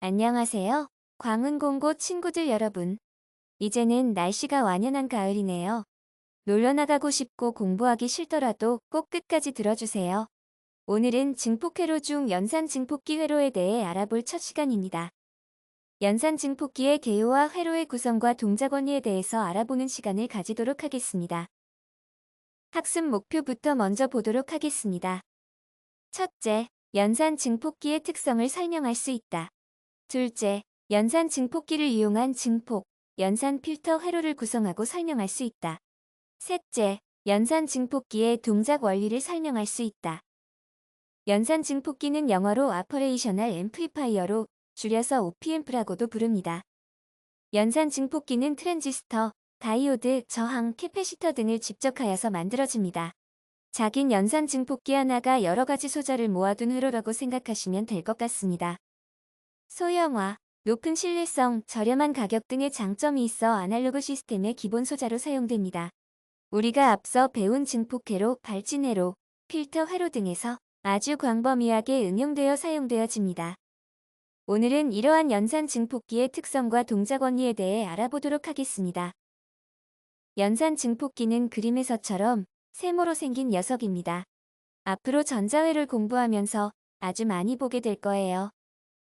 안녕하세요. 광운공고 친구들 여러분. 이제는 날씨가 완연한 가을이네요. 놀러 나가고 싶고 공부하기 싫더라도 꼭 끝까지 들어주세요. 오늘은 증폭회로 중 연산 증폭기 회로에 대해 알아볼 첫 시간입니다. 연산 증폭기의 개요와 회로의 구성과 동작 원리에 대해서 알아보는 시간을 가지도록 하겠습니다. 학습 목표부터 먼저 보도록 하겠습니다. 첫째, 연산 증폭기의 특성을 설명할 수 있다. 둘째, 연산 증폭기를 이용한 증폭, 연산 필터 회로를 구성하고 설명할 수 있다. 셋째, 연산 증폭기의 동작 원리를 설명할 수 있다. 연산 증폭기는 영어로 Operational Amplifier로 줄여서 OPAmp라고도 부릅니다. 연산 증폭기는 트랜지스터, 다이오드, 저항, 캐패시터 등을 집적하여서 만들어집니다. 작은 연산 증폭기 하나가 여러 가지 소자를 모아둔 회로라고 생각하시면 될 것 같습니다. 소형화, 높은 신뢰성, 저렴한 가격 등의 장점이 있어 아날로그 시스템의 기본 소자로 사용됩니다. 우리가 앞서 배운 증폭회로, 발진회로, 필터 회로 등에서 아주 광범위하게 응용되어 사용되어집니다. 오늘은 이러한 연산 증폭기의 특성과 동작 원리에 대해 알아보도록 하겠습니다. 연산 증폭기는 그림에서처럼 세모로 생긴 녀석입니다. 앞으로 전자회를 공부하면서 아주 많이 보게 될 거예요.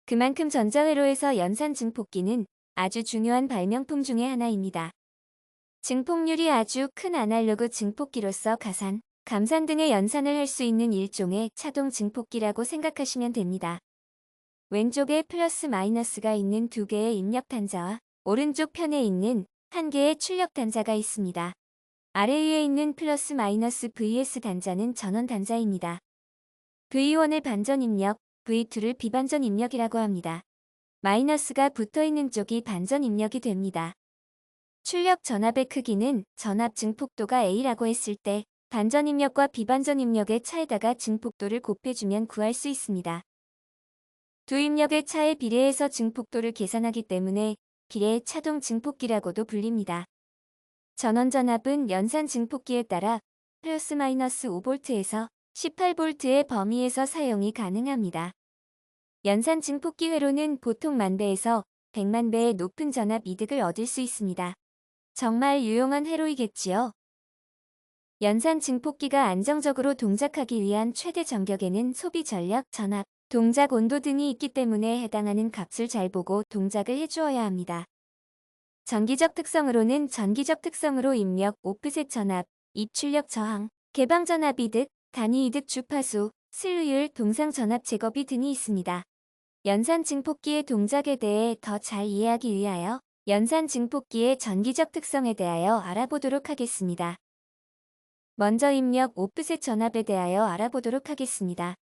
그만큼 전자회로에서 연산 증폭기는 아주 중요한 발명품 중의 하나입니다. 증폭률이 아주 큰 아날로그 증폭기로서 가산, 감산 등의 연산을 할 수 있는 일종의 차동 증폭기라고 생각하시면 됩니다. 왼쪽에 플러스 마이너스가 있는 두 개의 입력 단자와 오른쪽 편에 있는 한 개의 출력 단자가 있습니다. 아래 위에 있는 플러스 마이너스 VS 단자는 전원 단자입니다. V1을 반전 입력, V2를 비반전 입력이라고 합니다. 마이너스가 붙어있는 쪽이 반전 입력이 됩니다. 출력 전압의 크기는 전압 증폭도가 A라고 했을 때 반전 입력과 비반전 입력의 차에다가 증폭도를 곱해주면 구할 수 있습니다. 두 입력의 차에 비례해서 증폭도를 계산하기 때문에 비례 차동 증폭기라고도 불립니다. 전원 전압은 연산 증폭기에 따라 플러스 마이너스 5V에서 18V의 범위에서 사용이 가능합니다. 연산 증폭기 회로는 보통 만배에서 100만 배의 높은 전압 이득을 얻을 수 있습니다. 정말 유용한 회로이겠지요. 연산 증폭기가 안정적으로 동작하기 위한 최대 전격에는 소비 전력, 전압, 동작 온도 등이 있기 때문에 해당하는 값을 잘 보고 동작을 해주어야 합니다. 전기적 특성으로 입력, 오프셋 전압, 입출력 저항, 개방 전압 이득, 단위 이득 주파수, 슬루율, 동상 전압 제거비 등이 있습니다. 연산 증폭기의 동작에 대해 더 잘 이해하기 위하여 연산 증폭기의 전기적 특성에 대하여 알아보도록 하겠습니다. 먼저 입력 오프셋 전압에 대하여 알아보도록 하겠습니다.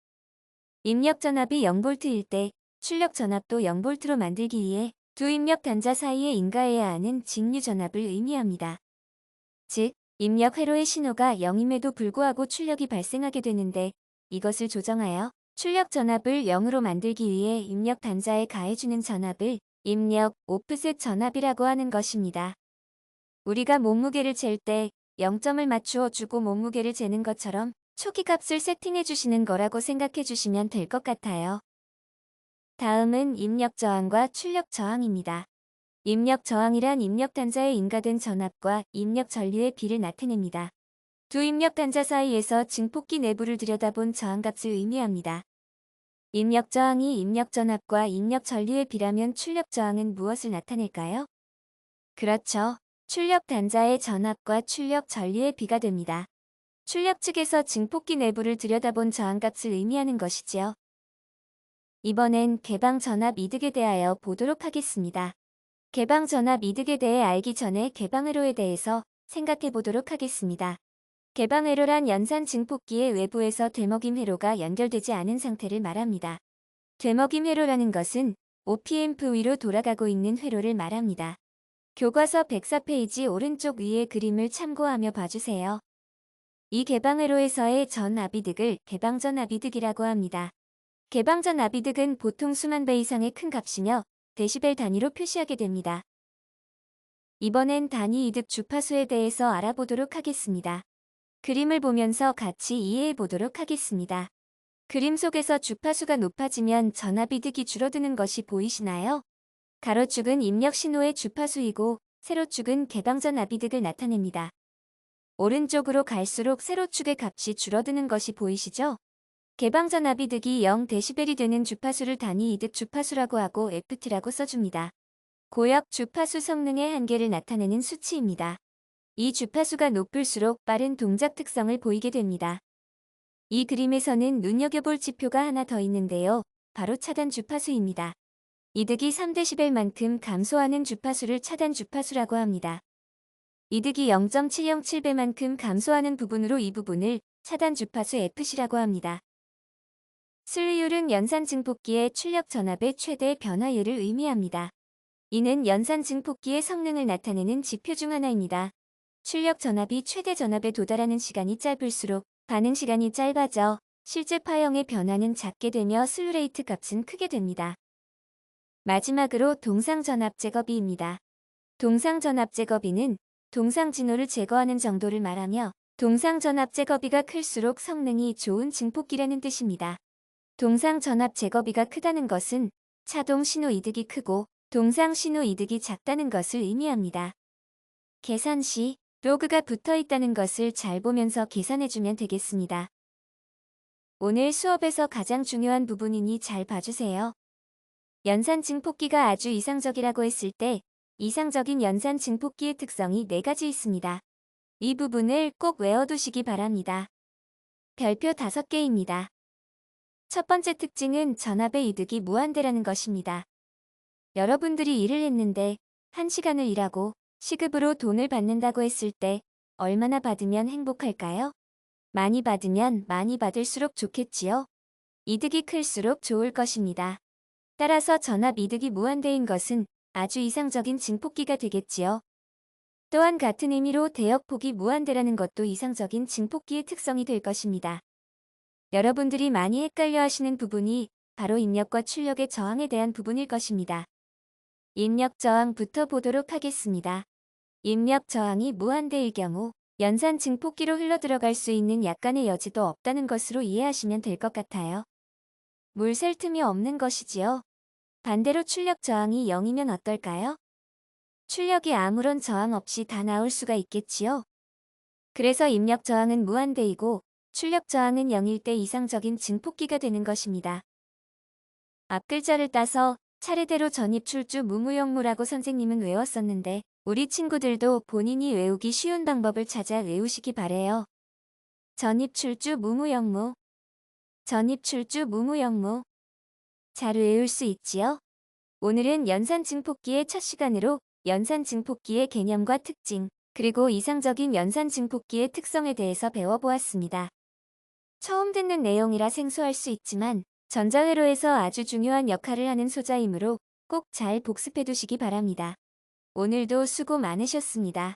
입력 전압이 0V일 때 출력 전압도 0V로 만들기 위해 두 입력 단자 사이에 인가해야 하는 직류 전압을 의미합니다. 즉, 입력 회로의 신호가 0임에도 불구하고 출력이 발생하게 되는데 이것을 조정하여 출력 전압을 0으로 만들기 위해 입력 단자에 가해주는 전압을 입력 오프셋 전압이라고 하는 것입니다. 우리가 몸무게를 잴 때 0점을 맞추어 주고 몸무게를 재는 것처럼 초기값을 세팅해 주시는 거라고 생각해 주시면 될 것 같아요. 다음은 입력 저항과 출력 저항입니다. 입력 저항이란 입력 단자에 인가된 전압과 입력 전류의 비를 나타냅니다. 두 입력 단자 사이에서 증폭기 내부를 들여다본 저항값을 의미합니다. 입력 저항이 입력 전압과 입력 전류의 비라면 출력 저항은 무엇을 나타낼까요? 그렇죠. 출력 단자의 전압과 출력 전류의 비가 됩니다. 출력 측에서 증폭기 내부를 들여다본 저항값을 의미하는 것이지요. 이번엔 개방 전압 이득에 대하여 보도록 하겠습니다. 개방 전압 이득에 대해 알기 전에 개방 회로에 대해서 생각해 보도록 하겠습니다. 개방 회로란 연산 증폭기의 외부에서 되먹임 회로가 연결되지 않은 상태를 말합니다. 되먹임 회로라는 것은 OPAmp 위로 돌아가고 있는 회로를 말합니다. 교과서 104페이지 오른쪽 위의 그림을 참고하며 봐주세요. 이 개방 회로에서의 전압 이득을 개방 전압 이득이라고 합니다. 개방 전압 이득은 보통 수만 배 이상의 큰 값이며 데시벨 단위로 표시하게 됩니다. 이번엔 단위 이득 주파수에 대해서 알아보도록 하겠습니다. 그림을 보면서 같이 이해해 보도록 하겠습니다. 그림 속에서 주파수가 높아지면 전압이득이 줄어드는 것이 보이시나요? 가로축은 입력 신호의 주파수이고 세로축은 개방전압이득을 나타냅니다. 오른쪽으로 갈수록 세로축의 값이 줄어드는 것이 보이시죠? 개방전압이득이 0dB이 되는 주파수를 단위 이득 주파수라고 하고 FT라고 써줍니다. 고역 주파수 성능의 한계를 나타내는 수치입니다. 이 주파수가 높을수록 빠른 동작 특성을 보이게 됩니다. 이 그림에서는 눈여겨볼 지표가 하나 더 있는데요. 바로 차단 주파수입니다. 이득이 3dB만큼 감소하는 주파수를 차단 주파수라고 합니다. 이득이 0.707배만큼 감소하는 부분으로 이 부분을 차단 주파수 FC라고 합니다. 슬리율은 연산 증폭기의 출력 전압의 최대 변화율을 의미합니다. 이는 연산 증폭기의 성능을 나타내는 지표 중 하나입니다. 출력 전압이 최대 전압에 도달하는 시간이 짧을수록 반응 시간이 짧아져 실제 파형의 변화는 작게 되며 슬루레이트 값은 크게 됩니다. 마지막으로 동상전압 제거비입니다. 동상전압 제거비는 동상 진호를 제거하는 정도를 말하며 동상전압 제거비가 클수록 성능이 좋은 증폭기라는 뜻입니다. 동상전압 제거비가 크다는 것은 차동 신호 이득이 크고 동상 신호 이득이 작다는 것을 의미합니다. 계산 시 로그가 붙어 있다는 것을 잘 보면서 계산해주면 되겠습니다. 오늘 수업에서 가장 중요한 부분이니 잘 봐주세요. 연산 증폭기가 아주 이상적이라고 했을 때 이상적인 연산 증폭기의 특성이 4가지 있습니다. 이 부분을 꼭 외워두시기 바랍니다. 별표 5개입니다. 첫 번째 특징은 전압의 이득이 무한대라는 것입니다. 여러분들이 일을 했는데 1시간을 일하고 시급으로 돈을 받는다고 했을 때 얼마나 받으면 행복할까요? 많이 받으면 많이 받을수록 좋겠지요. 이득이 클수록 좋을 것입니다. 따라서 전압 이득이 무한대인 것은 아주 이상적인 증폭기가 되겠지요. 또한 같은 의미로 대역폭이 무한대라는 것도 이상적인 증폭기의 특성이 될 것입니다. 여러분들이 많이 헷갈려 하시는 부분이 바로 입력과 출력의 저항에 대한 부분일 것입니다. 입력 저항부터 보도록 하겠습니다. 입력 저항이 무한대일 경우 연산 증폭기로 흘러들어갈 수 있는 약간의 여지도 없다는 것으로 이해하시면 될 것 같아요. 물 셀 틈이 없는 것이지요. 반대로 출력 저항이 0이면 어떨까요? 출력이 아무런 저항 없이 다 나올 수가 있겠지요. 그래서 입력 저항은 무한대이고 출력 저항은 0일 때 이상적인 증폭기가 되는 것입니다. 앞 글자를 따서 차례대로 전입 출주 무무용무라고 선생님은 외웠었는데 우리 친구들도 본인이 외우기 쉬운 방법을 찾아 외우시기 바래요. 전입 출주 무무용무, 전입 출주 무무용무. 잘 외울 수 있지요? 오늘은 연산 증폭기의 첫 시간으로 연산 증폭기의 개념과 특징, 그리고 이상적인 연산 증폭기의 특성에 대해서 배워보았습니다. 처음 듣는 내용이라 생소할 수 있지만 전자회로에서 아주 중요한 역할을 하는 소자이므로 꼭 잘 복습해 두시기 바랍니다. 오늘도 수고 많으셨습니다.